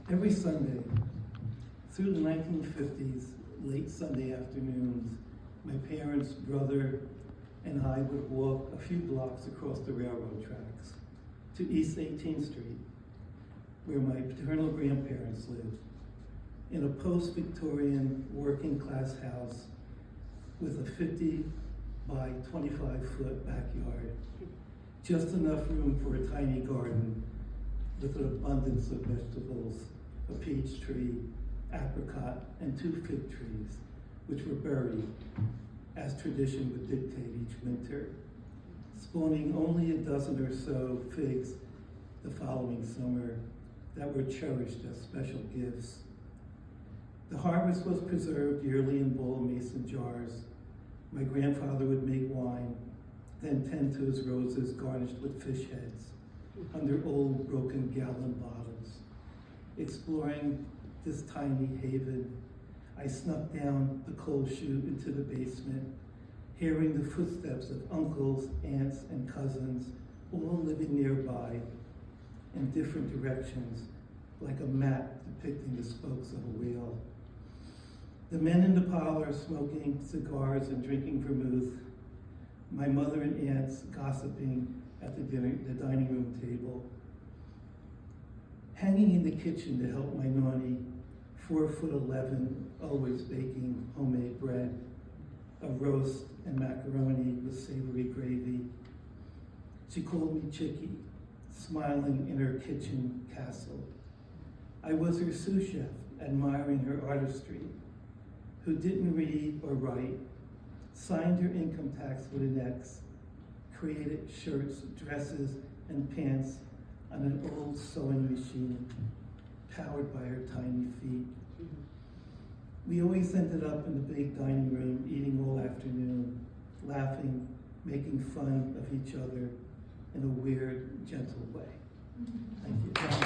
Every Sunday, through the 1950s, late Sunday afternoons, my parents, brother, and I would walk a few blocks across the railroad tracks to East 18th Street, where my paternal grandparents lived, in a post-Victorian working-class house with a 50 by 25-foot backyard, just enough room for a tiny garden with an abundance of vegetables, a peach tree, apricot, and 2 fig trees, which were buried, as tradition would dictate each winter, spawning only a dozen or so figs the following summer that were cherished as special gifts. The harvest was preserved yearly in bull mason jars. My grandfather would make wine, then tend to his roses garnished with fish heads under old broken gallon bottles. Exploring this tiny haven, I snuck down the coal chute into the basement, hearing the footsteps of uncles, aunts, and cousins, all living nearby in different directions, like a map depicting the spokes of a wheel. The men in the parlor smoking cigars and drinking vermouth, my mother and aunts gossiping at the dining room table. Hanging in the kitchen to help my nanny, 4'11", always baking homemade bread, a roast and macaroni with savory gravy. She called me Chicky, smiling in her kitchen castle. I was her sous chef, admiring her artistry, who didn't read or write, signed her income tax with an X, created shirts, dresses, and pants on an old sewing machine, powered by her tiny feet. We always ended up in the big dining room, eating all afternoon, laughing, making fun of each other in a weird, gentle way. Thank you.